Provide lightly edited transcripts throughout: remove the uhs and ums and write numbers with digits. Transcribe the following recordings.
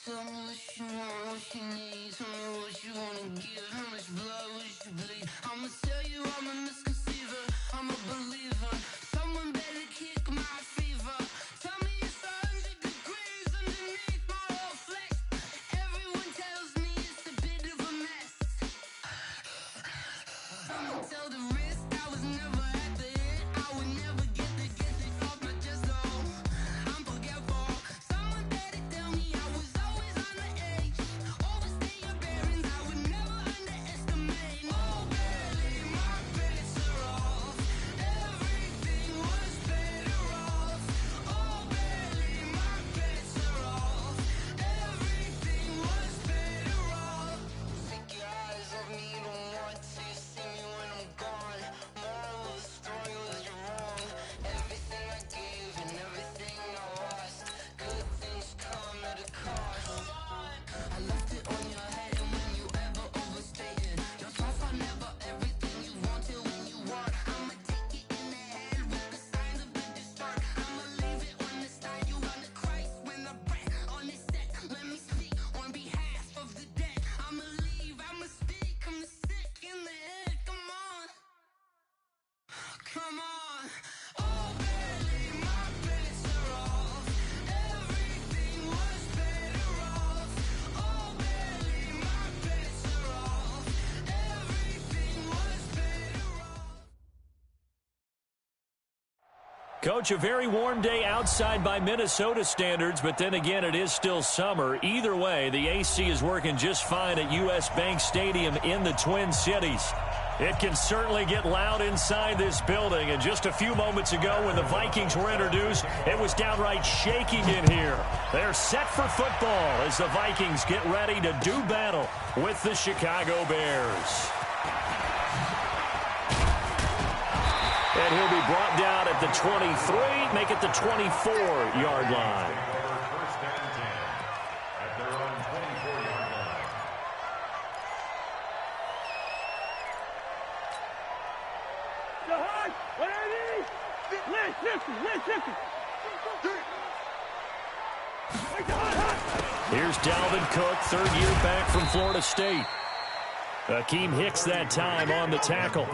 Tell me what you want, what you need. Tell me what you wanna give. How much blood would you bleed? I'ma tell you I'm a misconceiver. I'm a believer. Someone better kick my fever. Tell me it's 100 degrees underneath my whole flesh. Everyone tells me it's a bit of a mess. I'ma tell the risk I was never at the end. I would never get the off my chest though. I'm forgetful. Someone better tell me I was always on the edge. Overstay your bearings, I would never underestimate. Oh barely, my bets are off. Everything was better off. Oh barely, my bets are off. Everything was better off. Take your eyes off me, you don't want to see me when I'm gone. Moral of the story was you're wrong. Everything I gave and everything I lost. Good things come at a cost. I left it on your head, and when you ever overstay it, your thoughts are never everything you wanted when you want. I'ma take it in the head with the signs of the distort. I'ma leave it on the side. You run the Christ when I breath on this set. Let me speak on behalf of the dead. I'ma leave, I'ma speak. I'm the sick in the head. Come on, come on. Oh, barely, my bets are off. Everything was better off. Oh, barely, my bets are off. Everything was better off. Coach, a very warm day outside by Minnesota standards, but then again, it is still summer. Either way, the AC is working just fine at U.S. Bank Stadium in the Twin Cities. It can certainly get loud inside this building, and just a few moments ago when the Vikings were introduced, it was downright shaking in here. They're set for football as the Vikings get ready to do battle with the Chicago Bears. And he'll be brought down at the 23, make it the 24-yard line. First down 10 at their own 24-yard line. Here's Dalvin Cook, third year back from Florida State. Akeem Hicks that time on the tackle.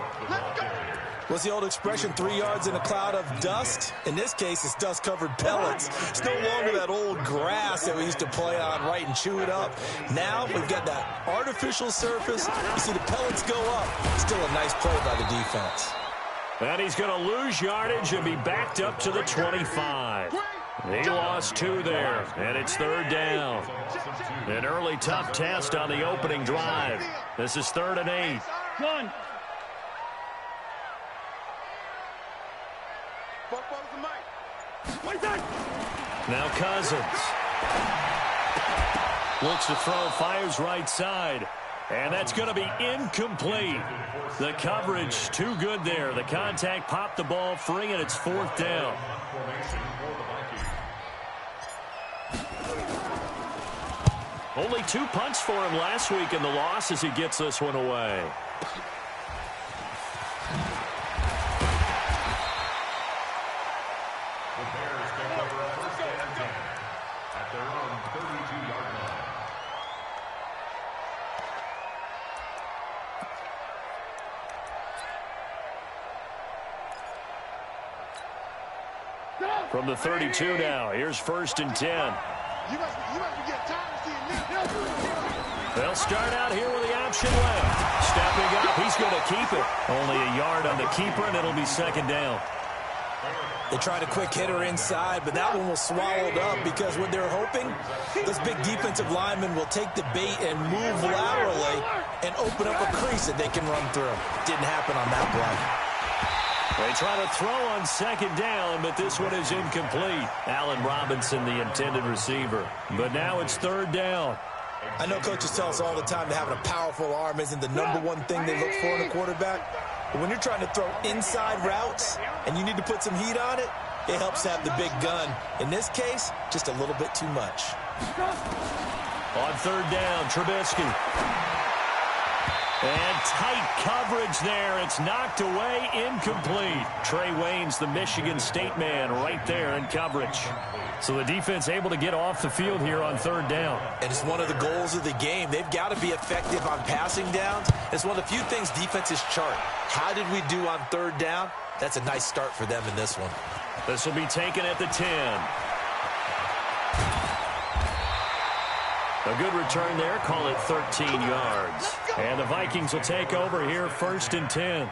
What's the old expression, 3 yards in a cloud of dust? In this case, it's dust-covered pellets. It's no longer that old grass that we used to play on, right, and chew it up. Now we've got that artificial surface. You see the pellets go up. Still a nice play by the defense. And he's going to lose yardage and be backed up to the 25. He lost 2 there, and it's third down. An early tough test on the opening drive. This is 3rd and 8. One. Now Cousins. Looks to throw, fires right side. And that's going to be incomplete. The coverage too good there. The contact popped the ball free, and it's 4th down. Only 2 punts for him last week in the loss as he gets this one away. From the 32 now, here's 1st and 10. They'll start out here with the option left. Stepping up, he's going to keep it. Only a yard on the keeper, and it'll be 2nd down. They tried a quick hitter inside, but that one was swallowed up because what they're hoping, this big defensive lineman will take the bait and move laterally and open up a crease that they can run through. Didn't happen on that play. They try to throw on 2nd down, but this one is incomplete. Allen Robinson, the intended receiver. But now it's 3rd down. I know coaches tell us all the time that having a powerful arm isn't the #1 thing they look for in a quarterback. But when you're trying to throw inside routes and you need to put some heat on it, it helps to have the big gun. In this case, just a little bit too much. On 3rd down, Trubisky. And tight coverage there. It's knocked away, incomplete. Trey Wayne's the Michigan State man right there in coverage. So the defense able to get off the field here on third down. And it's one of the goals of the game. They've got to be effective on passing downs. It's one of the few things defenses chart. How did we do on third down? That's a nice start for them in this one. This will be taken at the 10. A good return there. Call it 13 yards. And the Vikings will take over here, 1st and 10.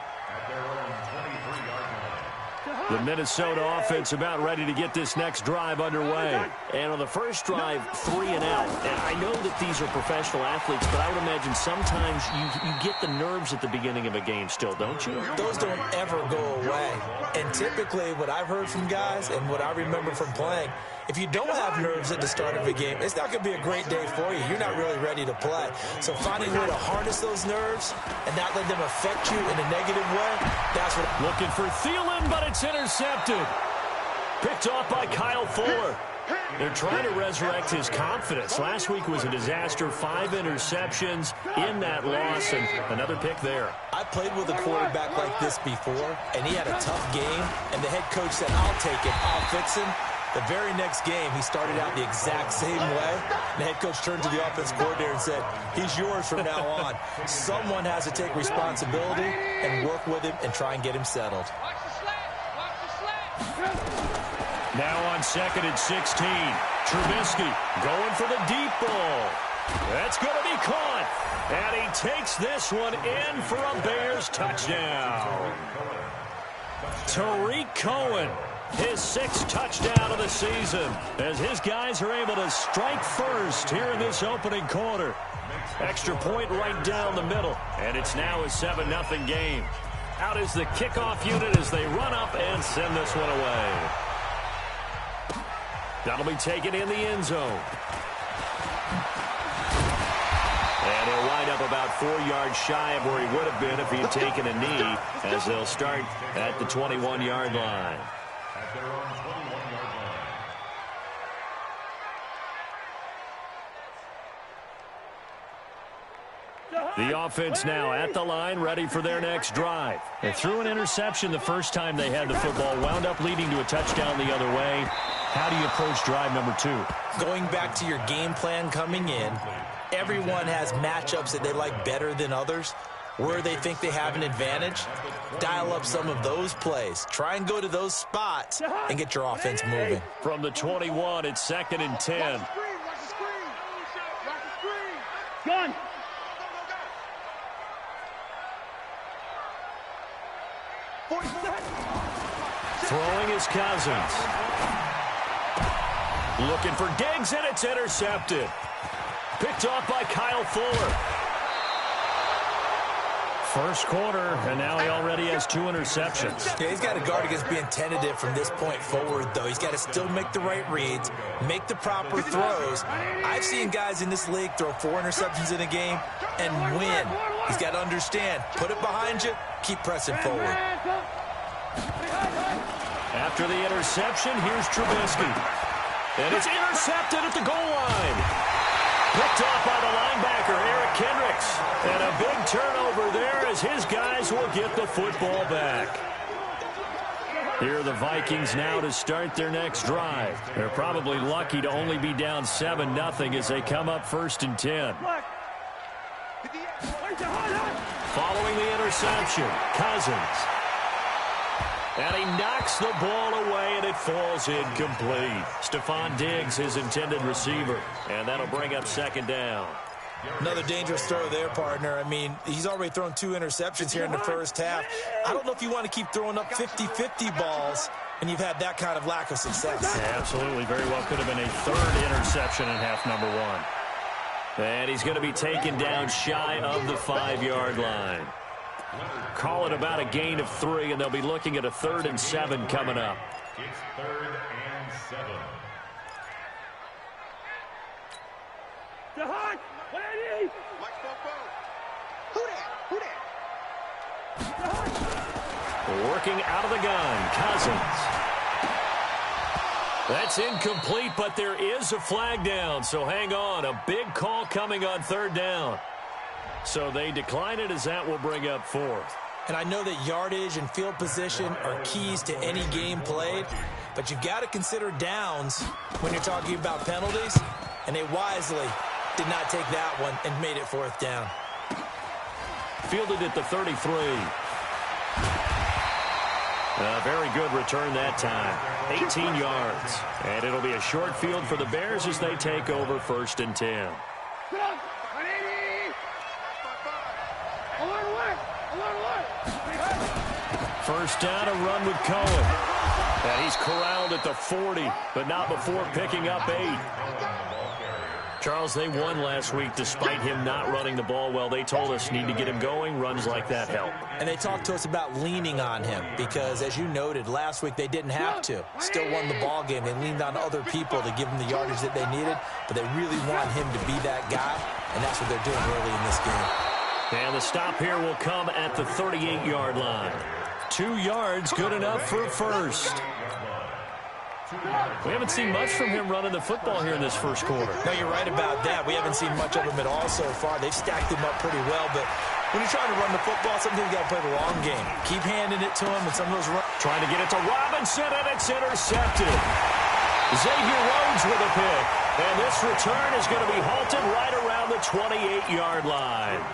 The Minnesota offense about ready to get this next drive underway. And on the first drive, 3 and out. And I know that these are professional athletes, but I would imagine sometimes you get the nerves at the beginning of a game still, don't you? Those don't ever go away. And typically what I've heard from guys and what I remember from playing, if you don't have nerves at the start of a game, it's not going to be a great day for you. You're not really ready to play. So finding a way to harness those nerves and not let them affect you in a negative way, that's what... Looking for Thielen, but it's intercepted. Picked off by Kyle Fuller. They're trying to resurrect his confidence. Last week was a disaster. 5 interceptions in that loss, and another pick there. I played with a quarterback like this before, and he had a tough game, and the head coach said, I'll take it, I'll fix him. The very next game, he started out the exact same way. The head coach turned to the offense coordinator and said, he's yours from now on. Someone has to take responsibility and work with him and try and get him settled. Now on 2nd and 16. Trubisky going for the deep ball. That's going to be caught. And he takes this one in for a Bears touchdown. Tariq Cohen. His 6th touchdown of the season as his guys are able to strike first here in this opening quarter. Extra point right down the middle, and it's now a 7-0 game. Out is the kickoff unit as they run up and send this one away. That'll be taken in the end zone. And he'll wind up about 4 yards shy of where he would have been if he had taken a knee, as they'll start at the 21-yard line. At their own 21-yard line. The offense now at the line, ready for their next drive. They threw an interception the first time they had the football, wound up leading to a touchdown the other way. How do you approach drive number 2? Going back to your game plan coming in, everyone has matchups that they like better than others. Where they think they have an advantage, dial up some of those plays. Try and go to those spots and get your offense moving. From the 21, it's 2nd and 10. Gun. Throwing is Cousins. Looking for Diggs, and it's intercepted. Picked off by Kyle Fuller. First quarter, and now he already has 2 interceptions. Yeah, he's got to guard against being tentative from this point forward, though. He's got to still make the right reads, make the proper throws. I've seen guys in this league throw 4 interceptions in a game and win. He's got to understand, put it behind you, keep pressing forward. After the interception, here's Trubisky. And it's intercepted at the goal line. Picked off by the linebacker, Eric Kendricks. And a big turnover there as his guys will get the football back. Here are the Vikings now to start their next drive. They're probably lucky to only be down 7-0 as they come up 1st and 10. Following the interception, Cousins. And he knocks the ball away, and it falls incomplete. Stephon Diggs, his intended receiver. And that'll bring up 2nd down. Another dangerous throw there, partner. I mean, he's already thrown 2 interceptions here in the first half. I don't know if you want to keep throwing up 50-50 balls and you've had that kind of lack of success. Yeah, absolutely. Very well could have been a 3rd interception in half number 1. And he's going to be taken down shy of the 5-yard line. Call it about a gain of 3, and they'll be looking at a 3rd and 7 coming up. It's 3rd and 7. Working out of the gun, Cousins. That's incomplete, but there is a flag down, so hang on. A big call coming on 3rd down. So they decline it as that will bring up fourth. And I know that yardage and field position are keys to any game played, but you've got to consider downs when you're talking about penalties, and they wisely did not take that one and made it fourth down. Fielded at the 33. A very good return that time. 18 yards. And it'll be a short field for the Bears as they take over 1st and 10. First down, a run with Cohen. And he's corralled at the 40, but not before picking up 8. Charles, they won last week despite him not running the ball well. They told us need to get him going. Runs like that help. And they talked to us about leaning on him because, as you noted, last week they didn't have to. Still won the ball game. They leaned on other people to give them the yardage that they needed, but they really want him to be that guy, and that's what they're doing early in this game. And the stop here will come at the 38-yard line. 2 yards, good enough for a first. We haven't seen much from him running the football here in this first quarter. No, you're right about that. We haven't seen much of him at all so far. They've stacked him up pretty well, but when you're trying to run the football, sometimes you got to play the long game. Keep handing it to him, and some of those runs. Trying to get it to Robinson, and it's intercepted. Xavier Rhodes with a pick. And this return is going to be halted right around the 28-yard line.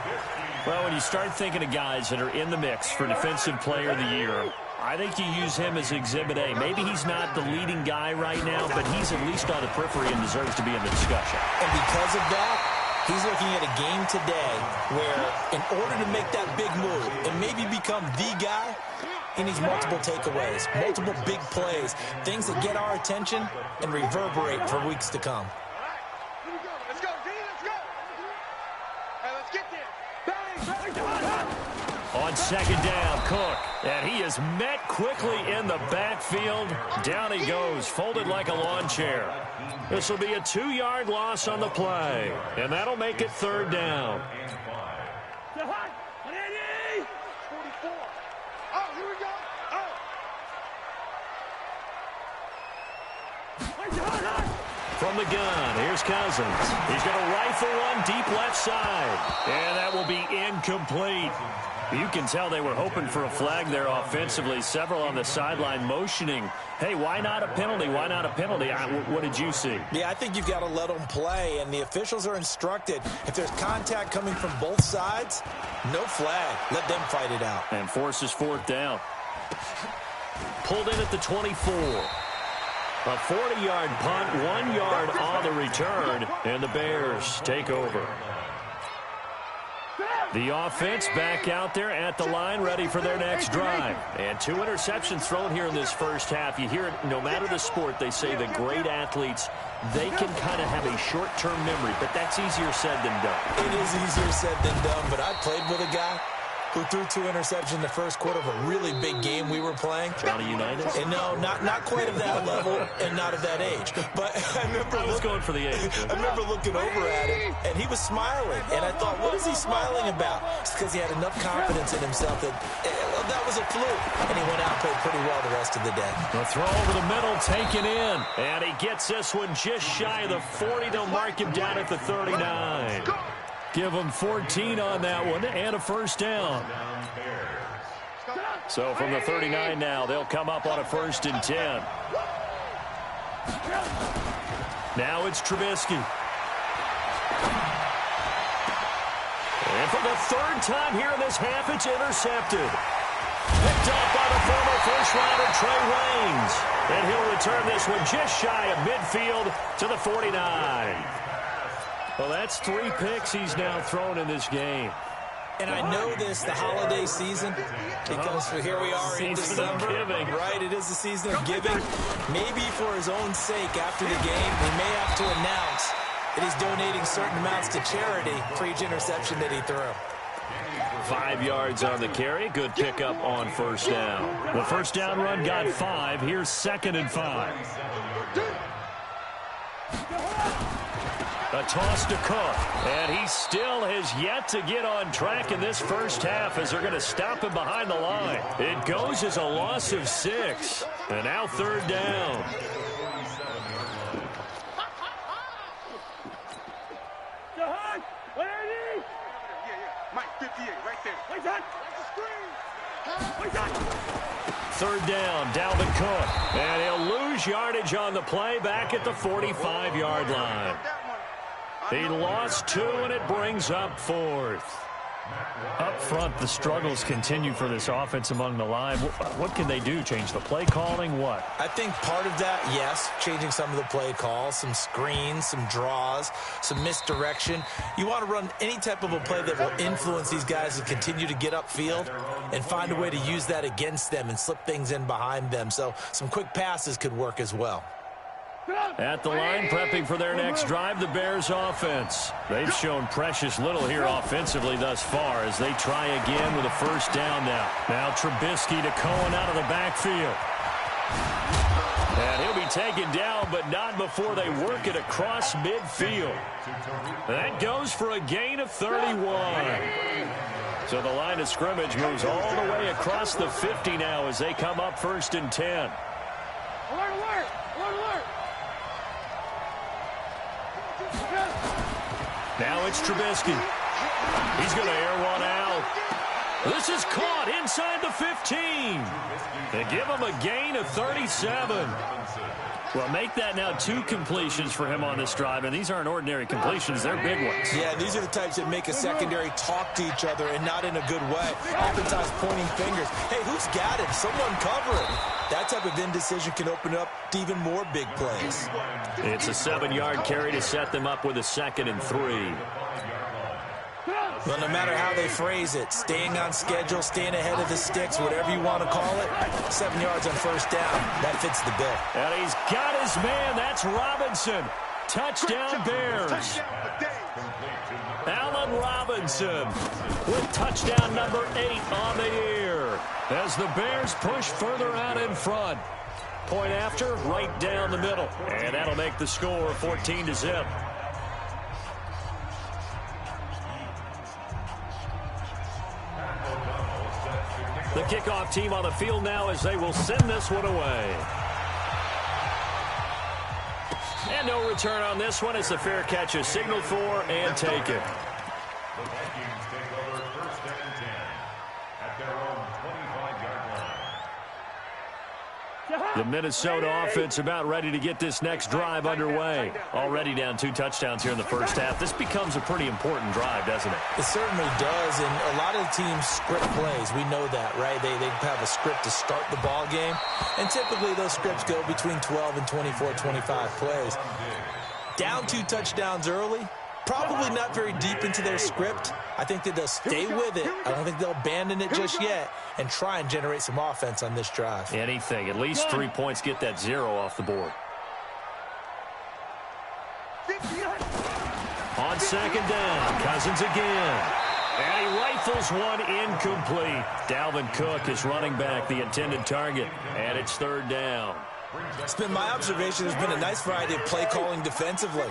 Well, when you start thinking of guys that are in the mix for Defensive Player of the Year, I think you use him as Exhibit A. Maybe he's not the leading guy right now, but he's at least on the periphery and deserves to be in the discussion. And because of that, he's looking at a game today where in order to make that big move and maybe become the guy, he needs multiple takeaways, multiple big plays, things that get our attention and reverberate for weeks to come. Let's go, D, let's go. Hey, let's get there. On second down, Cook. And he is met quickly in the backfield. Down he goes, folded like a lawn chair. This will be a 2-yard loss on the play. And that'll make it 3rd down. 44. Oh, here we go. From the gun, here's Cousins. He's going to rifle one deep left side. And that will be incomplete. You can tell they were hoping for a flag there offensively. Several on the sideline motioning, hey, why not a penalty? Why not a penalty? What did you see? Yeah, I think you've got to let them play, and the officials are instructed. If there's contact coming from both sides, no flag. Let them fight it out. And forces 4th down. Pulled in at the 24. A 40-yard punt, 1 yard on the return, and the Bears take over. The offense back out there at the line, ready for their next drive. And 2 interceptions thrown here in this first half. You hear it, no matter the sport, they say the great athletes, they can kind of have a short-term memory, but that's easier said than done. It is easier said than done, but I played with a guy who threw 2 interceptions in the first quarter of a really big game we were playing. Johnny Unitas? And no, not quite of that level and not of that age. But I remember going for the age. I remember looking over at him, and he was smiling. And I thought, what is he smiling about? It's because he had enough confidence in himself that that was a fluke. And he went out and played pretty well the rest of the day. The throw over the middle, taken in. And he gets this one just shy of the 40. They'll mark him down at the 39. Give them 14 on that one and a first down. So from the 39 now, they'll come up on a 1st and 10. Now it's Trubisky. And for the 3rd time here in this half, it's intercepted. Picked up by the former first-rounder Trey Waynes. And he'll return this one just shy of midfield to the 49. Well, that's 3 picks he's now thrown in this game. And I know this, the holiday season, because here we are in December. Right, it is the season of giving. Maybe for his own sake, after the game, he may have to announce that he's donating certain amounts to charity for each interception that he threw. 5 yards on the carry. Good pickup on 1st down. The first down run got 5. Here's 2nd and 5. A toss to Cook, and he still has yet to get on track in this first half as they're going to stop him behind the line. It goes as a loss of 6, and now 3rd down. Mike, 58, right there. Wait, that. Third down, Dalvin Cook. And he'll lose yardage on the play back at the 45-yard line. He lost 2, and it brings up 4th. Up front, the struggles continue for this offense among the line. What can they do? Change the play calling? What? I think part of that, yes, changing some of the play calls, some screens, some draws, some misdirection. You want to run any type of a play that will influence these guys to continue to get upfield and find a way to use that against them and slip things in behind them. So some quick passes could work as well. At the line, prepping for their next drive, the Bears offense. They've shown precious little here offensively thus far as they try again with a first down now. Now Trubisky to Cohen out of the backfield. And he'll be taken down, but not before they work it across midfield. That goes for a gain of 31. So the line of scrimmage moves all the way across the 50 now as they come up 1st and 10. Alert, alert, alert, alert. Now it's Trubisky. He's going to air one out. This is caught inside the 15. They give him a gain of 37. Well, make that now 2 completions for him on this drive, and these aren't ordinary completions. They're big ones. Yeah, these are the types that make a secondary talk to each other and not in a good way. Oftentimes pointing fingers. Hey, who's got it? Someone cover it. That type of indecision can open up to even more big plays. It's a 7-yard carry to set them up with a 2nd and 3. Well, no matter how they phrase it, staying on schedule, staying ahead of the sticks, whatever you want to call it, 7 yards on first down. That fits the bill. And he's got his man. That's Robinson. Touchdown, Bears. Allen Robinson with touchdown number 8 on the year as the Bears push further out in front. Point after, right down the middle. And that'll make the score 14-0. The kickoff team on the field now as they will send this one away. And no return on this one as the fair catch is signaled for and taken. The Vikings take over 1st and 10 at their own 25-yard line. The Minnesota offense about ready to get this next drive underway. Already down 2 touchdowns here in the first half. This becomes a pretty important drive, doesn't it? It certainly does, and a lot of teams script plays. We know that, right? They have a script to start the ball game, and typically those scripts go between 12 and 24, 25 plays. Down 2 touchdowns early, probably not very deep into their script. I think that they'll stay with it. I don't think they'll abandon it just yet and try and generate some offense on this drive. Anything. At least 3 points, get that 0 off the board. On 2nd down, Cousins again. And he rifles one incomplete. Dalvin Cook is running back, the intended target. And it's 3rd down. It's been my observation there's been a nice variety of play calling defensively.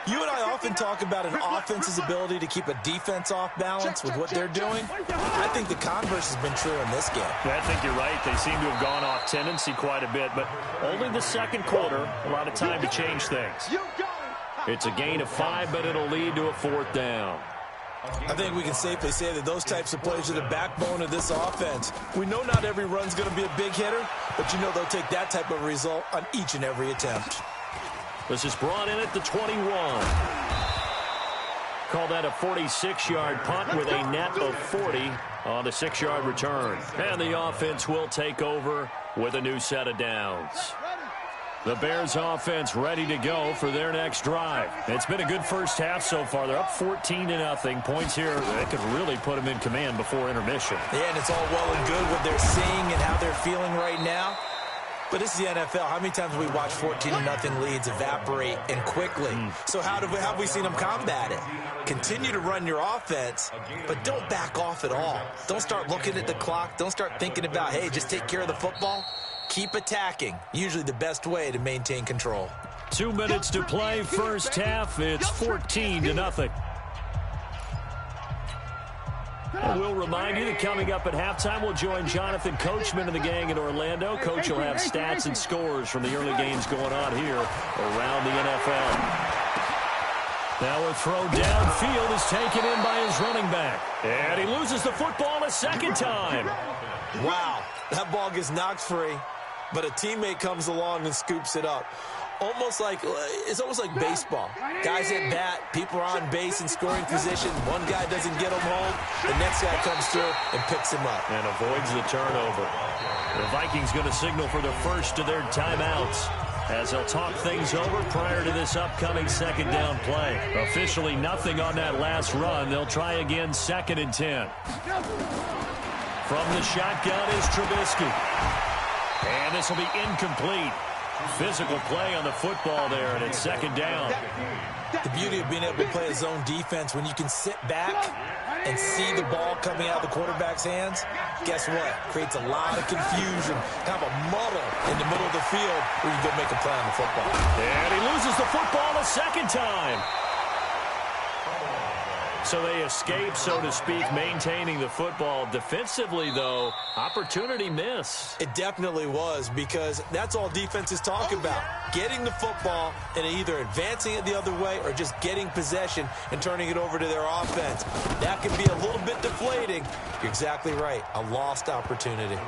You and I often talk about an offense's ability to keep a defense off balance with what they're doing. I think the converse has been true in this game. I think you're right. They seem to have gone off tendency quite a bit, but only the 2nd quarter, a lot of time to change things. It's a gain of 5, but it'll lead to a 4th down. I think we can safely say that those types of plays are the backbone of this offense. We know not every run's going to be a big hitter, but you know they'll take that type of result on each and every attempt. This is brought in at the 21. Call that a 46-yard punt with a net of 40 on the 6-yard return. And the offense will take over with a new set of downs. The Bears offense ready to go for their next drive. It's been a good first half so far. They're up 14-0. Points here that could really put them in command before intermission. Yeah, and it's all well and good what they're seeing and how they're feeling right now. But this is the NFL. How many times have we watched 14-0 leads evaporate and quickly? So how have we seen them combat it? Continue to run your offense, but don't back off at all. Don't start looking at the clock. Don't start thinking about, hey, just take care of the football. Keep attacking. Usually the best way to maintain control. 2 minutes to play first half. It's 14-0. And we'll remind you that coming up at halftime, we'll join Jonathan Coachman and the gang in Orlando. Coach will have stats and scores from the early games going on here around the NFL. Now a throw downfield is taken in by his running back. And he loses the football a second time. Wow, that ball gets knocked free, but a teammate comes along and scoops it up. It's almost like baseball. Guys at bat, people are on base in scoring position. One guy doesn't get him home. The next guy comes through and picks him up. And avoids the turnover. The Vikings going to signal for the first of their timeouts as they'll talk things over prior to this upcoming second down play. Officially nothing on that last run. They'll try again 2nd and 10. From the shotgun is Trubisky. And this will be incomplete. Physical play on the football there, and it's 2nd down. The beauty of being able to play a zone defense, when you can sit back and see the ball coming out of the quarterback's hands, guess what? Creates a lot of confusion, kind of a muddle in the middle of the field where you go make a play on the football. And he loses the football a second time. So they escape, so to speak, maintaining the football. Defensively, though, opportunity miss. It definitely was, because that's all defenses talk about. Getting the football and either advancing it the other way or just getting possession and turning it over to their offense. That can be a little bit deflating. You're exactly right. A lost opportunity.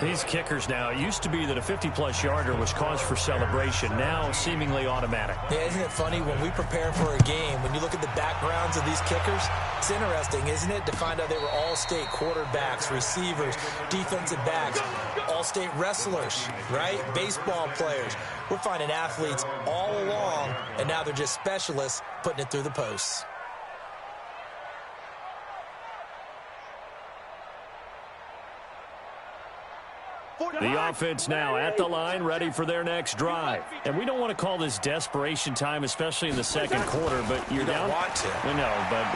These kickers now, it used to be that a 50-plus yarder was cause for celebration. Now, seemingly automatic. Yeah, isn't it funny when we prepare for a game, when you look at the backgrounds of these kickers, it's interesting, isn't it, to find out they were all-state quarterbacks, receivers, defensive backs, all-state wrestlers, right? Baseball players. We're finding athletes all along, and now they're just specialists putting it through the posts. The offense now at the line, ready for their next drive. And we don't want to call this desperation time, especially in the second quarter, but you're down. You don't want to. I know, but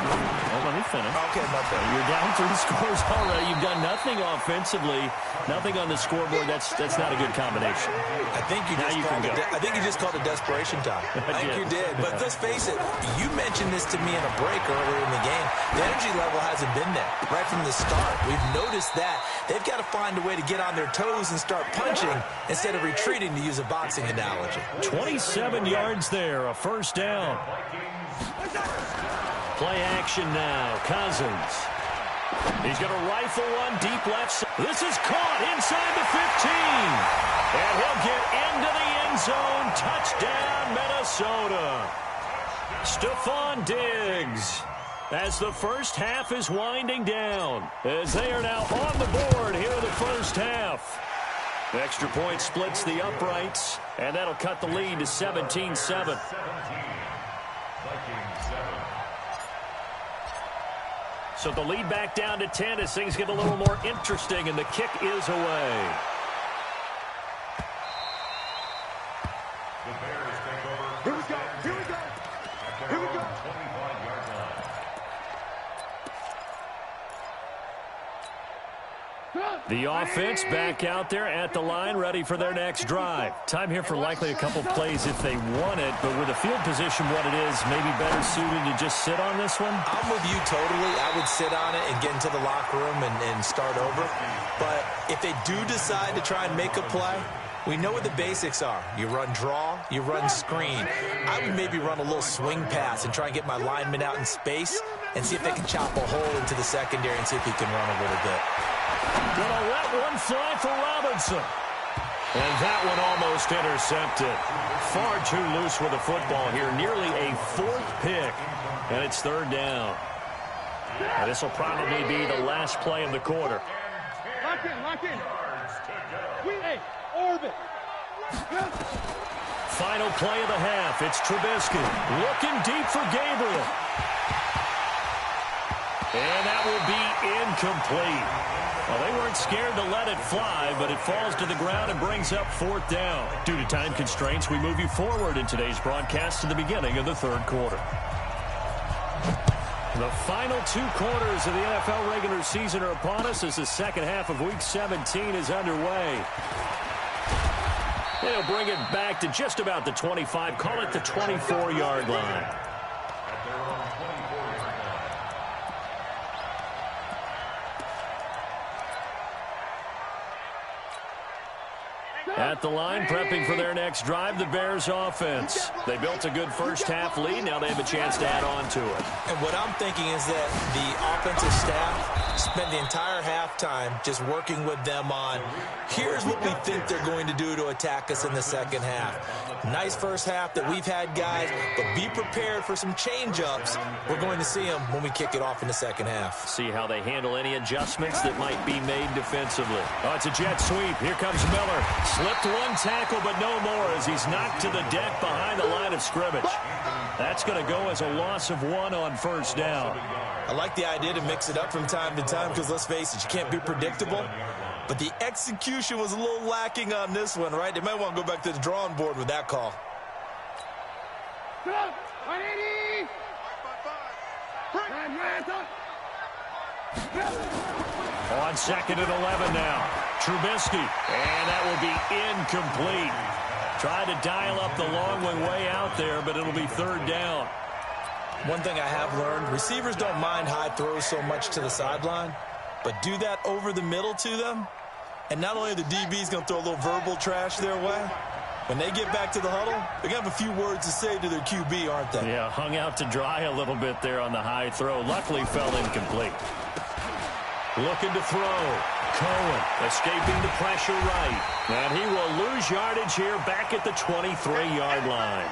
let me finish. Okay, my bad. You're down 3 scores already. You've done nothing offensively, nothing on the scoreboard. That's not a good combination. I think you just called it desperation time. I think you did. But let's face it, you mentioned this to me in a break earlier in the game. The energy level hasn't been there right from the start. We've noticed that. They've got to find a way to get on their toes and start punching instead of retreating, to use a boxing analogy. 27 yards there, a first down. Play action now, Cousins. He's going to rifle one deep left. This is caught inside the 15. And he'll get into the end zone. Touchdown, Minnesota. Stephon Diggs. As the first half is winding down, as they are now on the board here in the first half. The extra point splits the uprights, and that'll cut the lead to 17-7. So the lead back down to 10 as things get a little more interesting, and the kick is away. The Bears take over. Here we go. Here we go. Here we go. 25-yard line. The offense back out there at the line, ready for their next drive. Time here for likely a couple plays if they want it, but with the field position what it is, maybe better suited to just sit on this one? I'm with you totally. I would sit on it and get into the locker room and start over. But if they do decide to try and make a play, we know what the basics are. You run draw, you run screen. I would maybe run a little swing pass and try and get my lineman out in space and see if they can chop a hole into the secondary and see if he can run a little bit. Gonna let one fly for Robinson. And that one almost intercepted. Far too loose with the football here. Nearly a 4th pick. And it's 3rd down. And this will probably be the last play of the quarter. Lock in, lock in. Hey, orbit. Final play of the half. It's Trubisky looking deep for Gabriel. And that will be incomplete. Well, they weren't scared to let it fly, but it falls to the ground and brings up 4th down. Due to time constraints, we move you forward in today's broadcast to the beginning of the 3rd quarter. The final 2 quarters of the NFL regular season are upon us as the second half of Week 17 is underway. They'll bring it back to just about the 25, call it the 24-yard line. At their own 24-yard line. At the line, prepping for their next drive, the Bears offense. They built a good first-half lead. Now they have a chance to add on to it. And what I'm thinking is that the offensive staff spent the entire halftime just working with them on, here's what we think they're going to do to attack us in the second half. Nice first half that we've had, guys, but be prepared for some change-ups. We're going to see them when we kick it off in the second half. See how they handle any adjustments that might be made defensively. Oh, it's a jet sweep. Here comes Miller. Slipped one tackle, but no more as he's knocked to the deck behind the line of scrimmage. That's going to go as a loss of 1 on first down. I like the idea to mix it up from time to time because, let's face it, you can't be predictable. But the execution was a little lacking on this one, right? They might want to go back to the drawing board with that call. On 2nd and 11 now. Trubisky, and that will be incomplete. Tried to dial up the long way out there, but it'll be 3rd down. One thing I have learned, receivers don't mind high throws so much to the sideline, but do that over the middle to them, and not only are the DBs going to throw a little verbal trash their way, when they get back to the huddle, they're going to have a few words to say to their QB, aren't they? Yeah, hung out to dry a little bit there on the high throw. Luckily fell incomplete. Looking to throw. Cohen escaping the pressure right. And he will lose yardage here back at the 23-yard line.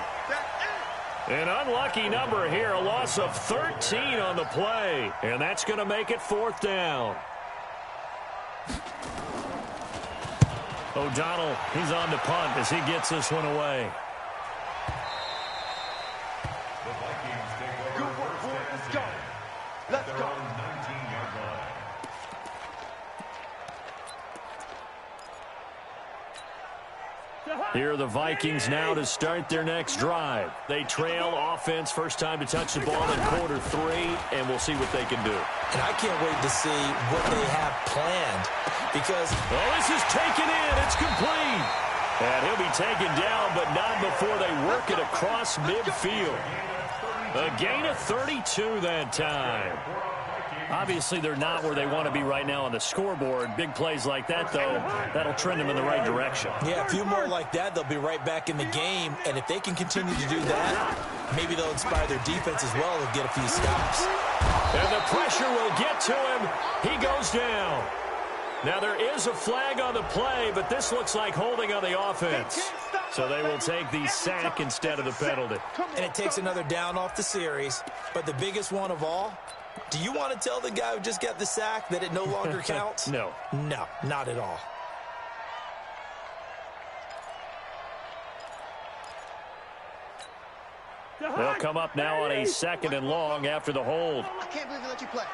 An unlucky number here, a loss of 13 on the play. And that's going to make it 4th down. O'Donnell, he's on to punt as he gets this one away. The Vikings take over first and 10. Let's go. 19-yard line. Here are the Vikings now to start their next drive. They trail offense, first time to touch the ball in quarter 3, and we'll see what they can do. And I can't wait to see what they have planned because... Well, this is taken in. It's complete. And he'll be taken down, but not before they work it across midfield. A gain of 32 that time. Obviously, they're not where they want to be right now on the scoreboard. Big plays like that, though, that'll trend them in the right direction. Yeah, a few more like that, they'll be right back in the game. And if they can continue to do that, maybe they'll inspire their defense as well. They'll get a few stops. And the pressure will get to him. He goes down. Now, there is a flag on the play, but this looks like holding on the offense. So they will take the sack instead of the penalty. And it takes another down off the series. But the biggest one of all, do you want to tell the guy who just got the sack that it no longer counts? No. No, not at all. They'll come up now on a 2nd and long after the hold. I can't believe they let you play.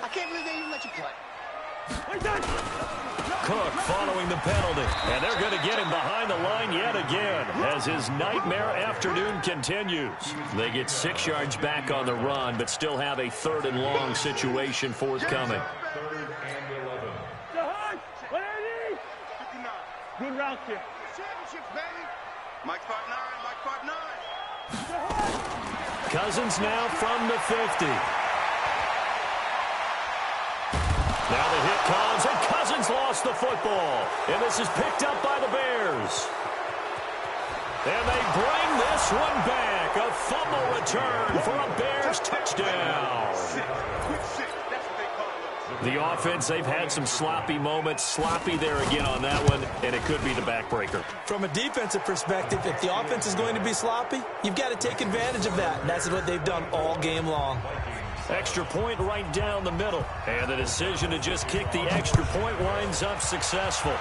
I can't believe they even let you play. Cook following the penalty. And they're going to get him behind the line yet again as his nightmare afternoon continues. They get 6 yards back on the run, but still have a 3rd and long situation forthcoming. 3rd and 11. Good route here. Championships, baby. Mike part 9, Mike part 9. Cousins now from the 50. Now the hit comes, and Cousins lost the football. And this is picked up by the Bears. And they bring this one back. A fumble return for a Bears touchdown. The offense, they've had some sloppy moments. Sloppy there again on that one, and it could be the backbreaker. From a defensive perspective, if the offense is going to be sloppy, you've got to take advantage of that. And that's what they've done all game long. Extra point right down the middle. And the decision to just kick the extra point winds up successful.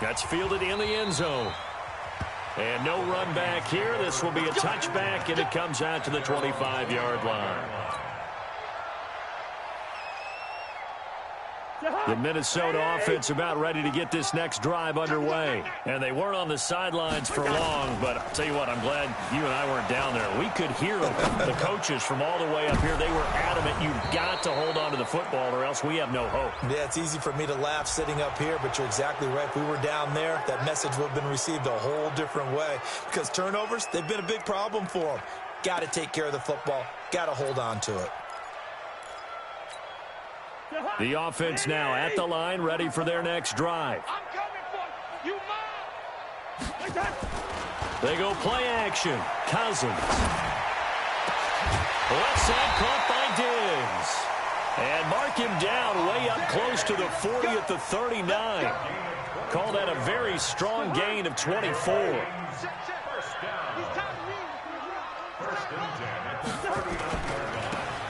That's fielded in the end zone. And no run back here. This will be a touchback, and it comes out to the 25-yard line. The Minnesota offense about ready to get this next drive underway. And they weren't on the sidelines for long, but I'll tell you what, I'm glad you and I weren't down there. We could hear the coaches from all the way up here. They were adamant, you've got to hold on to the football or else we have no hope. Yeah, it's easy for me to laugh sitting up here, but you're exactly right. If we were down there, that message would have been received a whole different way. Because turnovers, they've been a big problem for them. Got to take care of the football. Got to hold on to it. The offense now at the line, ready for their next drive. I'm coming for you. You mine. They go play action. Cousins. Left side caught by Diggs. And mark him down way up close to the 40 at the 39. Call that a very strong gain of 24.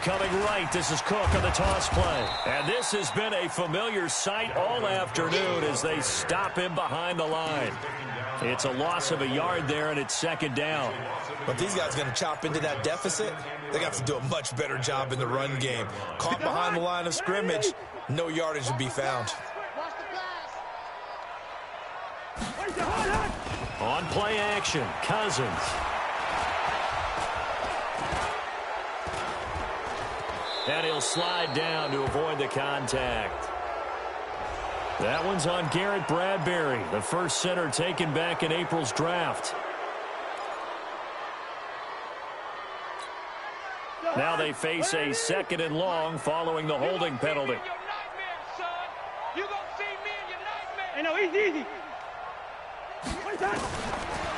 Coming right, this is Cook on the toss play. And this has been a familiar sight all afternoon as they stop him behind the line. It's a loss of a yard there, and it's second down. But these guys are going to chop into that deficit. They got to do a much better job in the run game. Caught behind the line of scrimmage, no yardage to be found. On play action, Cousins. And he'll slide down to avoid the contact. That one's on Garrett Bradbury, the first center taken back in April's draft. Now they face a second and long following the holding penalty.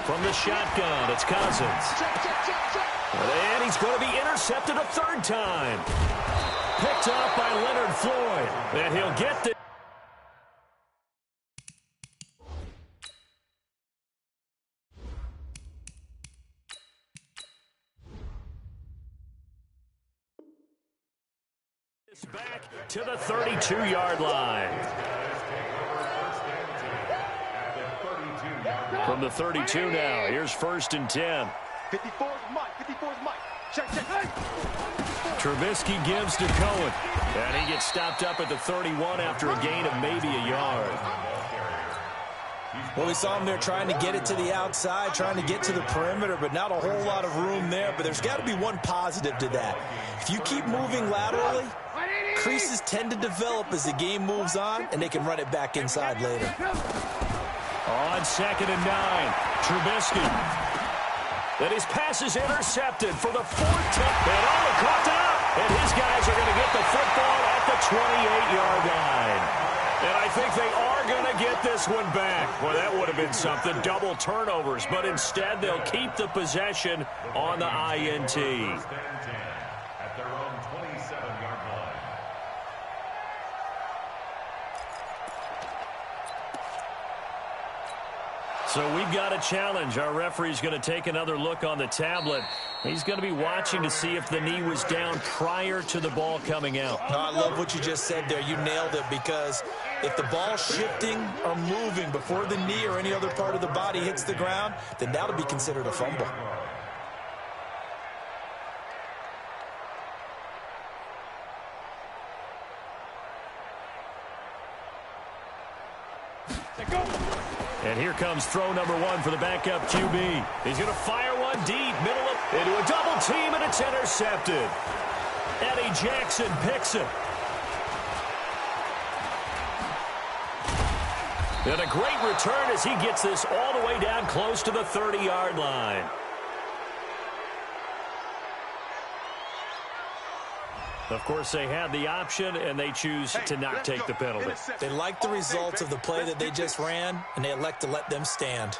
From the shotgun, it's Cousins. And he's going to be intercepted a third time. Picked up by Leonard Floyd. And he'll get the... back to the 32-yard line. From the 32 now, here's 1st and 10. 54's Mike. 54's Mike. Check. Trubisky gives to Cohen. And he gets stopped up at the 31 after a gain of maybe a yard. Well, we saw him there trying to get it to the outside, trying to get to the perimeter, but not a whole lot of room there. But there's got to be one positive to that. If you keep moving laterally, creases tend to develop as the game moves on, and they can run it back inside later. On 2nd and 9, Trubisky. And his pass is intercepted for the 4th time. And only caught up. And his guys are going to get the football at the 28-yard line. And I think they are going to get this one back. Well, that would have been something. Double turnovers. But instead, they'll keep the possession on the INT. At their own 27-yard line. So we've got a challenge. Our referee's going to take another look on the tablet. He's going to be watching to see if the knee was down prior to the ball coming out. No, I love what you just said there. You nailed it, because if the ball's shifting or moving before the knee or any other part of the body hits the ground, then that'll be considered a fumble. And here comes throw number 1 for the backup QB. He's going to fire one deep, middle of, into a double team, and it's intercepted. Eddie Jackson picks it. And a great return as he gets this all the way down close to the 30-yard line. Of course, they had the option, and they choose to not take the penalty. They like the results of the play that they just ran, and they elect to let them stand.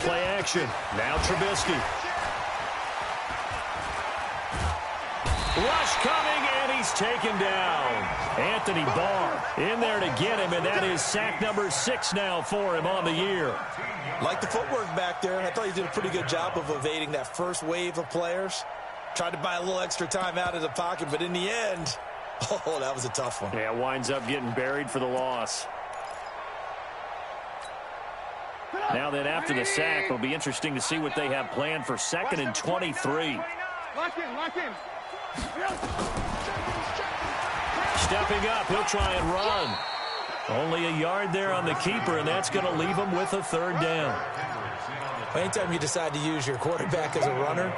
Play action. Now Trubisky. Rush coming, and he's taken down. Anthony Barr in there to get him, and that is sack number 6 now for him on the year. Like the footwork back there, I thought he did a pretty good job of evading that first wave of players. Tried to buy a little extra time out of the pocket, but in the end, oh, that was a tough one. Yeah, winds up getting buried for the loss. Now then, after the sack, it'll be interesting to see what they have planned for 2nd and 23. Lock him. Stepping up, he'll try and run. Only a yard there on the keeper, and that's going to leave him with a 3rd down. Anytime you decide to use your quarterback as a runner,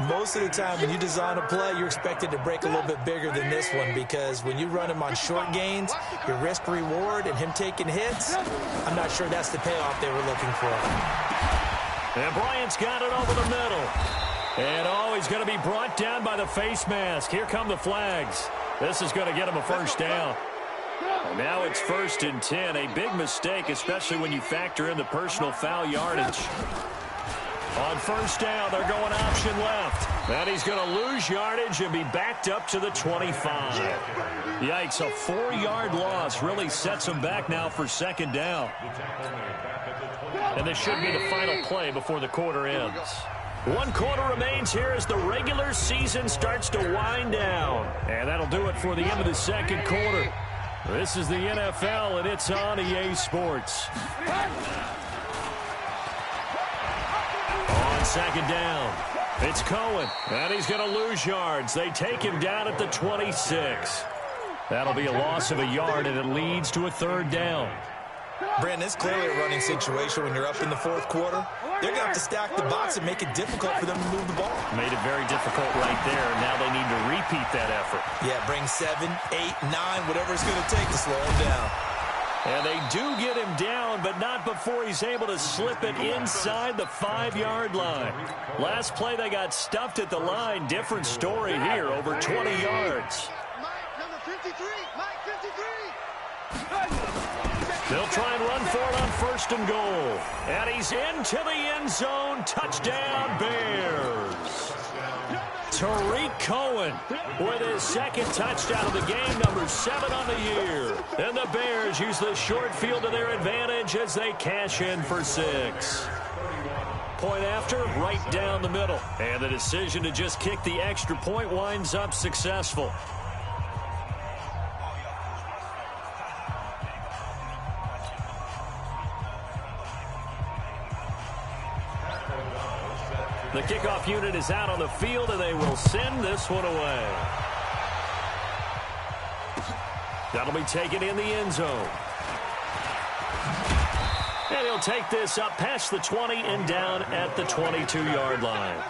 most of the time when you design a play, you're expected to break a little bit bigger than this one, because when you run him on short gains, your risk-reward and him taking hits, I'm not sure that's the payoff they were looking for. And Bryant's got it over the middle. And, oh, he's going to be brought down by the face mask. Here come the flags. This is going to get him a first down. And now it's 1st and 10. A big mistake, especially when you factor in the personal foul yardage. On first down, they're going option left. And he's going to lose yardage and be backed up to the 25. Yikes, a 4-yard loss really sets him back now for 2nd down. And this should be the final play before the quarter ends. 1 quarter remains here as the regular season starts to wind down. And that'll do it for the end of the 2nd quarter. This is the NFL, and it's on EA Sports. On 2nd down, it's Cohen, and he's going to lose yards. They take him down at the 26. That'll be a loss of a yard, and it leads to a 3rd down. Brandon, it's clearly a running situation when you're up in the 4th quarter. They're going to have to stack the box and make it difficult for them to move the ball. Made it very difficult right there. Now they need to repeat that effort. Yeah, bring 7, 8, 9, whatever it's going to take to slow him down. And they do get him down, but not before he's able to slip it inside the 5-yard line. Last play, they got stuffed at the line. Different story here, over 20 yards. Mike, number 53. Mike, 53. They'll try and run for it on 1st and goal. And he's into the end zone. Touchdown, Bears. Tariq Cohen with his 2nd touchdown of the game, number 7 on the year. And the Bears use the short field to their advantage as they cash in for 6. Point after, right down the middle. And the decision to just kick the extra point winds up successful. The kickoff unit is out on the field, and they will send this one away. That'll be taken in the end zone. And he'll take this up past the 20 and down at the 22-yard line.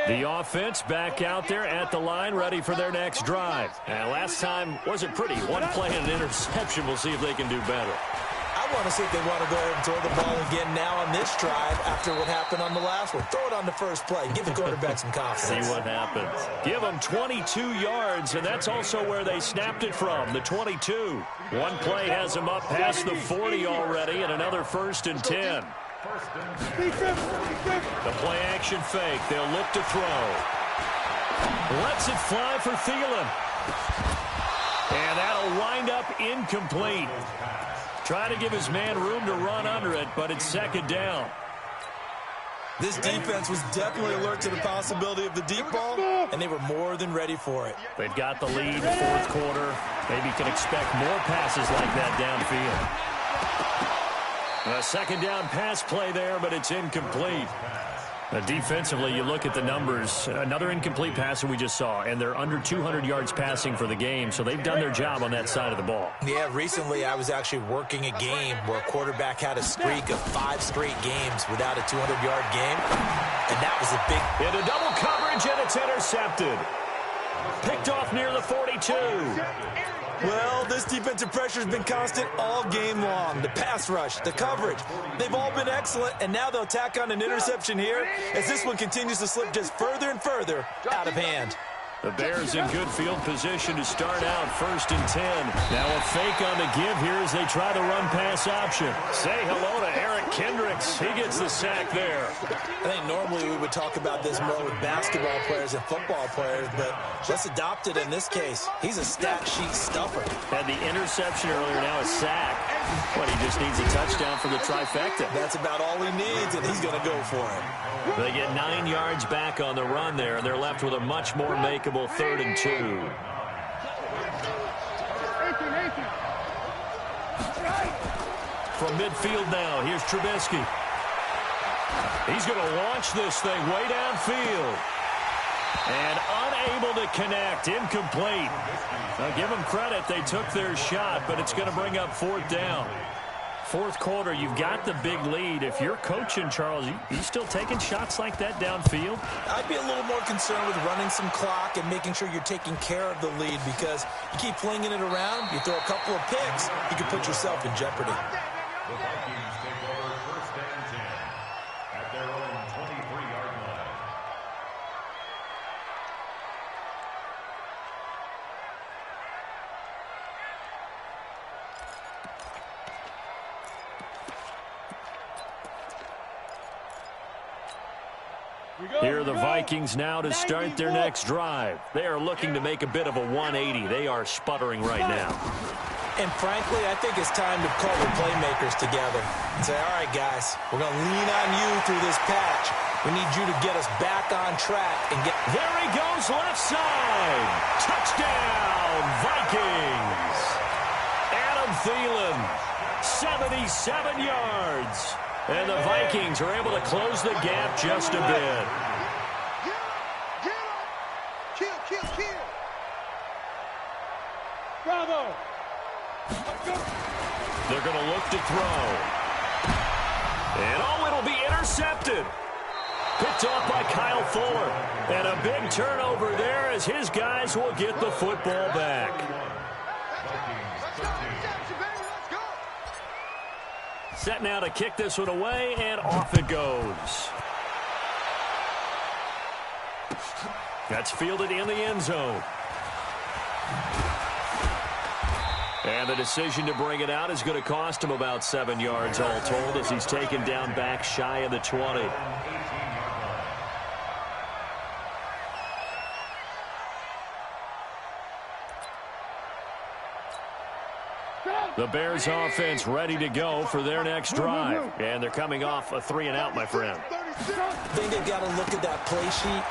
The offense back out there at the line, ready for their next drive. And last time wasn't pretty. 1 play and an interception. We'll see if they can do better. I want to see if they want to go ahead and throw the ball again now on this drive after what happened on the last one. Throw it on the first play. Give the quarterback some confidence. See what happens. Give them 22 yards, and that's also where they snapped it from, the 22. 1 play has them up past the 40 already, and another 1st and 10. The play action fake. They'll look to throw. Lets it fly for Thielen. And that'll wind up incomplete. Trying to give his man room to run under it, but it's 2nd down. This defense was definitely alert to the possibility of the deep ball, and they were more than ready for it. They've got the lead, 4th quarter. Maybe can expect more passes like that downfield. A 2nd down pass play there, but it's incomplete. Defensively, you look at the numbers. Another incomplete pass that we just saw, and they're under 200 yards passing for the game, so they've done their job on that side of the ball. Yeah, recently I was actually working a game where a quarterback had a streak of 5 straight games without a 200-yard game, and that was a big... Into double coverage, and it's intercepted. Picked off near the 42. Well, this defensive pressure has been constant all game long. The pass rush, the coverage, they've all been excellent, and now they'll tack on an interception here as this one continues to slip just further and further out of hand. The Bears in good field position to start out 1st and 10. Now a fake on the give here as they try the run-pass option. Say hello to Eric Kendricks. He gets the sack there. I think normally we would talk about this more with basketball players and football players, but let's adopt it in this case. He's a stat sheet stuffer. Had the interception earlier, now a sack. But he just needs a touchdown for the trifecta. That's about all he needs, and he's going to go for it. They get 9 yards back on the run there, and they're left with a much more makeable 3rd and 2. From midfield now, here's Trubisky. He's going to launch this thing way downfield. And Unable to connect. Incomplete. Now, give them credit. They took their shot, but it's going to bring up fourth down. Fourth quarter, you've got the big lead. If you're coaching, Charles, you still taking shots like that downfield? I'd be a little more concerned with running some clock and making sure you're taking care of the lead, because you keep flinging it around, you throw a couple of picks, you can put yourself in jeopardy. The Vikings take over first and 10 at their own 23-yard line. Here are the Vikings now to start their next drive. They are looking to make a bit of a 180. They are sputtering right now. And frankly, I think it's time to call the playmakers together and say, all right, guys, we're going to lean on you through this patch. We need you to get us back on track and get... There he goes, left side. Touchdown, Vikings. Adam Thielen, 77 yards. And the Vikings are able to close the gap just a bit. Get him! Kill! Bravo! They're going to look to throw. And it'll be intercepted. Picked off by Kyle Fuller. And a big turnover there as his guys will get the football back. Set now to kick this one away, and off it goes. That's fielded in the end zone. And the decision to bring it out is going to cost him about 7 yards all told, as he's taken down back shy of the 20. The Bears offense ready to go for their next drive. And they're coming off a 3-and-out, my friend. I think they've got to look at that play sheet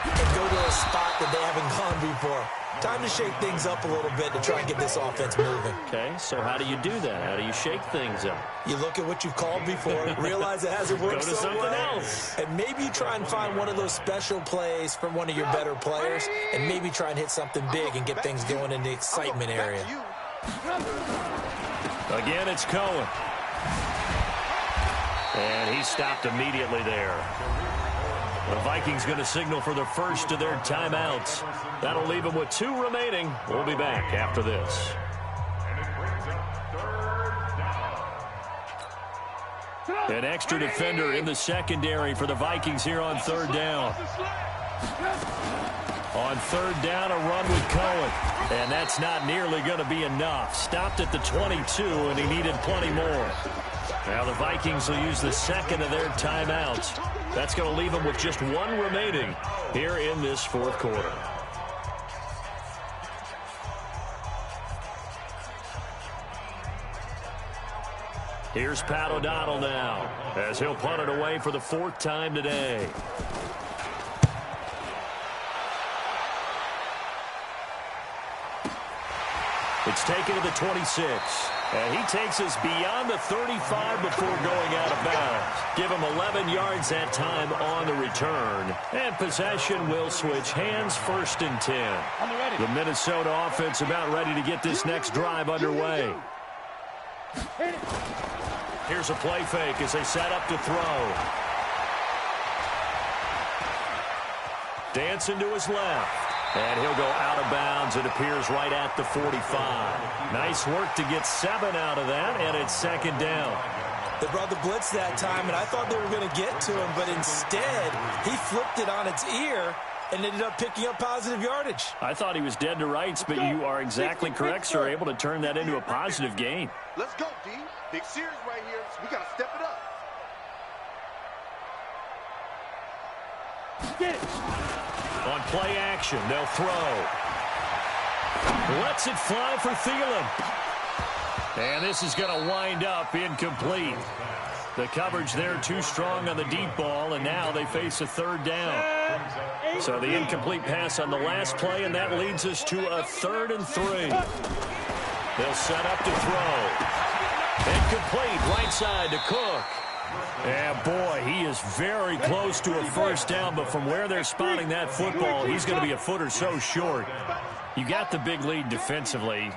and go to a spot that they haven't gone before. Time to shake things up a little bit to try and get this offense moving. Okay, so how do you do that? How do you shake things up? You look at what you've called before, realize it hasn't worked Go to so something well, else. and maybe you try and find one of those special plays from one of your better players, and maybe try and hit something big and get things going in the excitement area. Again, it's Cohen. And he stopped immediately there. The Vikings going to signal for the first of their timeouts. That'll leave them with 2 remaining. We'll be back after this. And it brings up 3rd down. An extra defender in the secondary for the Vikings here on 3rd down. On 3rd down, a run with Cohen. And that's not nearly going to be enough. Stopped at the 22, and he needed plenty more. Now the Vikings will use the second of their timeouts. That's going to leave them with just 1 remaining here in this 4th quarter. Here's Pat O'Donnell now, as he'll punt it away for the 4th time today. It's taken to the 26. And he takes us beyond the 35 before going out of bounds. Give him 11 yards that time on the return. And possession will switch hands, 1st and 10. The Minnesota offense about ready to get this next drive underway. Here's a play fake as they set up to throw. Dancing to his left. And he'll go out of bounds. It appears right at the 45. Nice work to get 7 out of that, and it's 2nd down. They brought the blitz that time, and I thought they were going to get to him, but instead, he flipped it on its ear and ended up picking up positive yardage. I thought he was dead to rights, but you are exactly correct, sir. Able to turn that into a positive gain. Let's go, D. Big series right here. So we got to step it up. Get it. On play action, they'll throw. Lets it fly for Thielen. And this is going to wind up incomplete. The coverage there too strong on the deep ball, and now they face a 3rd down. So the incomplete pass on the last play, and that leads us to a 3rd and 3. They'll set up to throw. Incomplete, right side to Cook. And boy, he is very close to a first down, but from where they're spotting that football, he's going to be a foot or so short. You got the big lead defensively,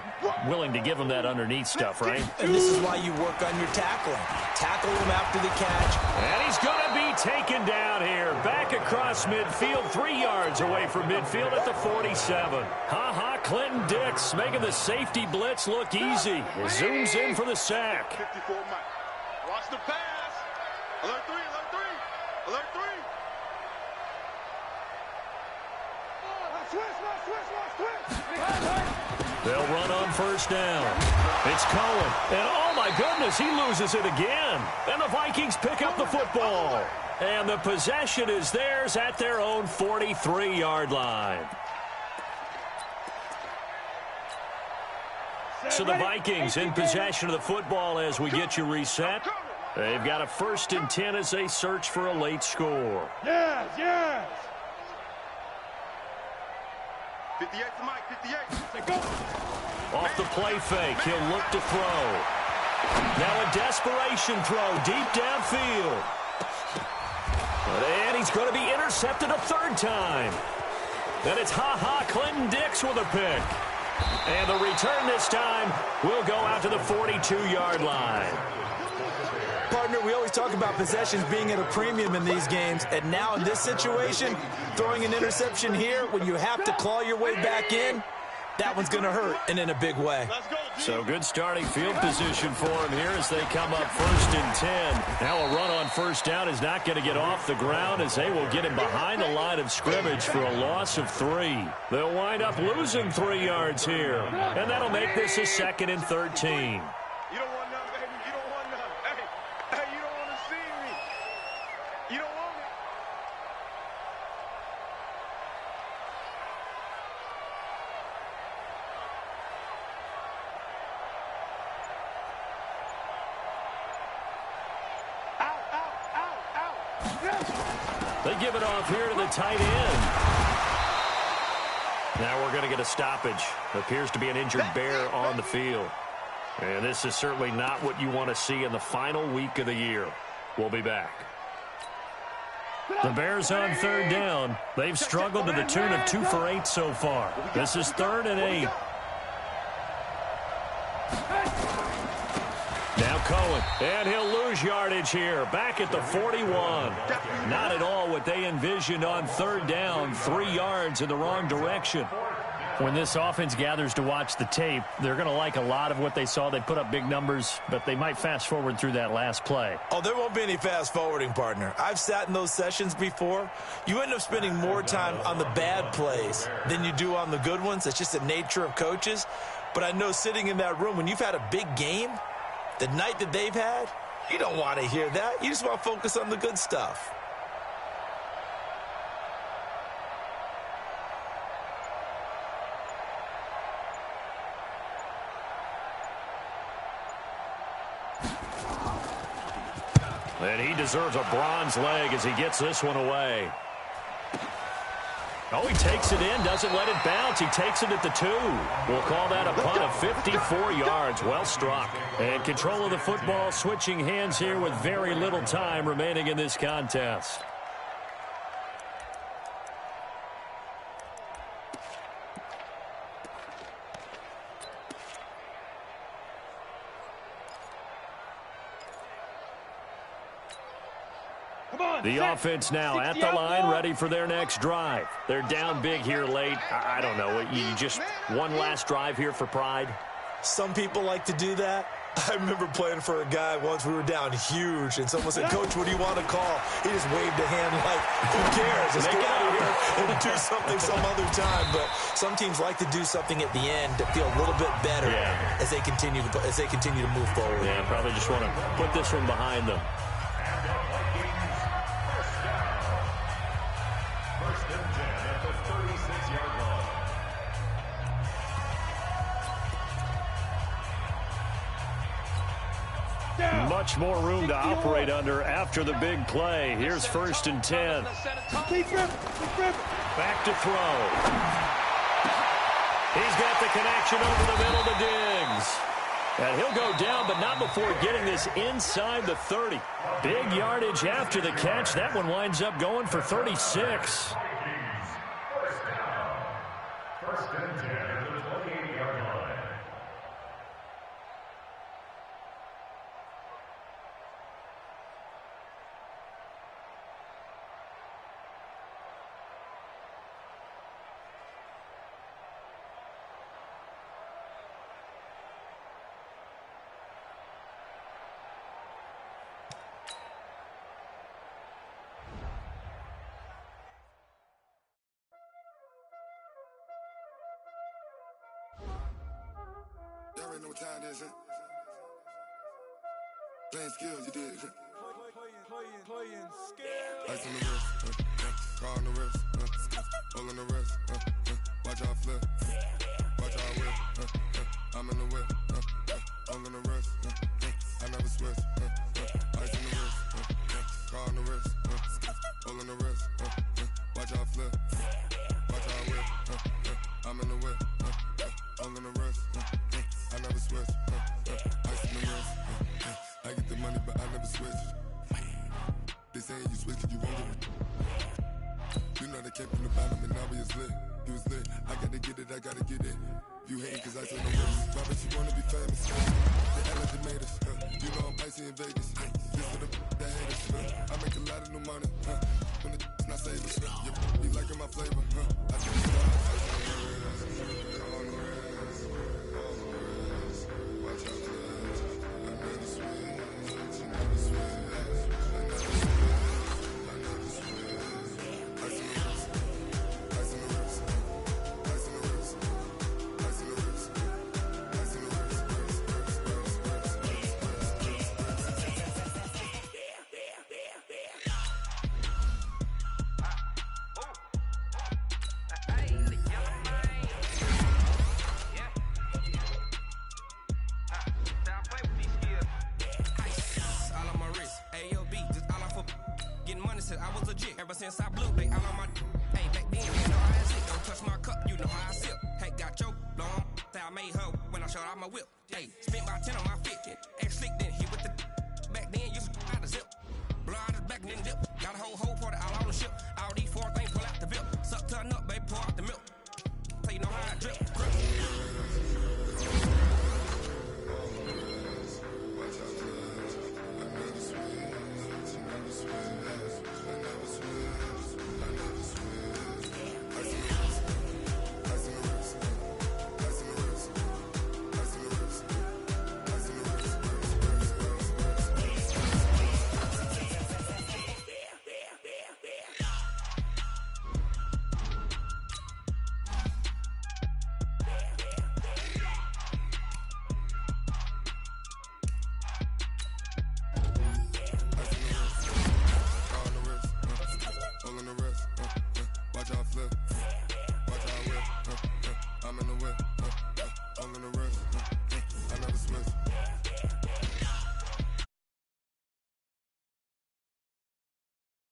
willing to give him that underneath stuff, right? And this is why you work on your tackling. Tackle him after the catch. And he's going to be taken down here. Back across midfield, 3 yards away from midfield at the 47. Clinton Dix making the safety blitz look easy. He zooms in for the sack. 54 Mike. Watch the pass. Alert 3, alert 3. Alert 3. They'll run on first down. It's Cohen. And oh my goodness, he loses it again. And the Vikings pick up the football. And the possession is theirs at their own 43-yard line. So the Vikings in possession of the football as we get you reset. They've got a 1st and 10 as they search for a late score. Yes, yes. 58 to Mike, 58. Off the play fake, he'll look to throw. Now a desperation throw deep downfield. And he's going to be intercepted a 3rd time. Then it's Clinton Dix with a pick. And the return this time will go out to the 42-yard line. Partner, we always talk about possessions being at a premium in these games, and now in this situation, throwing an interception here when you have to claw your way back in, that one's going to hurt, and in a big way. So good starting field position for him here as they come up 1st and 10. Now a run on first down is not going to get off the ground as they will get him behind the line of scrimmage for a loss of 3. They'll wind up losing 3 yards here, and that'll make this a 2nd and 13. You don't want none, baby. You don't want none. Hey, you don't want to see me. You don't want me. They give it off here to the tight end. Now we're going to get a stoppage. Appears to be an injured Bear on the field. And this is certainly not what you want to see in the final week of the year. We'll be back. The Bears on 3rd down. They've struggled to the tune of 2 for 8 so far. This is 3rd and 8. Now Cohen, and he'll lose yardage here, back at the 41. Not at all what they envisioned on 3rd down, 3 yards in the wrong direction. When this offense gathers to watch the tape, they're going to like a lot of what they saw. They put up big numbers, but they might fast forward through that last play. Oh, there won't be any fast forwarding, partner. I've sat in those sessions before. You end up spending more time on the bad plays than you do on the good ones. It's just the nature of coaches. But I know sitting in that room, when you've had a big game, the night that they've had, you don't want to hear that. You just want to focus on the good stuff. And he deserves a bronze leg as he gets this one away. Oh, he takes it in, doesn't let it bounce. He takes it at the 2. We'll call that a punt of 54 yards. Well struck. And control of the football switching hands here with very little time remaining in this contest. The offense now at the line, ready for their next drive. They're down big here late. I don't know. You just one last drive here for pride? Some people like to do that. I remember playing for a guy once. We were down huge, and someone said, "Coach, what do you want to call?" He just waved a hand like, "Who cares? Let's get out of here and do something some other time." But some teams like to do something at the end to feel a little bit better as they continue to move forward. Yeah, probably just want to put this one behind them. Much more room to operate under after the big play. Here's 1st and 10. Back to throw. He's got the connection over the middle to Diggs. And he'll go down, but not before getting this inside the 30. Big yardage after the catch. That one winds up going for 36. First down. First and 10 at the 28-yard line. Y'all already know what time it is, huh? Playing skills, you did, huh? Playing skills. Ice on the wrist, car on the wrist, hole on the wrist, watch out flip, watch out whip, I'm in the whip, hole on the wrist, I never switch, ice on the wrist, car on the wrist, hole on the wrist, watch out flip, watch out whip, I'm in the whip, hole on the wrist, I never switch, ice on the wrist, I get the money but I never switch. They saying you switch cause you won't get it. You know they came from the bottom and now we is lit. You was lit, I gotta get it, I gotta get it. You hating cause I said no wrist. Robert, you wanna be famous. They act like they made us. You know I'm icy in Vegas. This for the that hate us. I make a lot of new money. When the not savers. You liking my flavor. I think it's on the wrist. Watch out for this. I never switch. You never switch. Ever since I blew, they all on my hey, back then, you know how I sit. Don't touch my cup, you know how I sip. Hey, got your long, I made her when I showed out my whip. Hey, spent about 10 on my 50. Ex slick, then hit with the back then, used to out the zip. Blow out his back, then dip. Got a whole for the all on the ship. All these four things pull out the bip. Suck to a nut, baby, pour out the milk.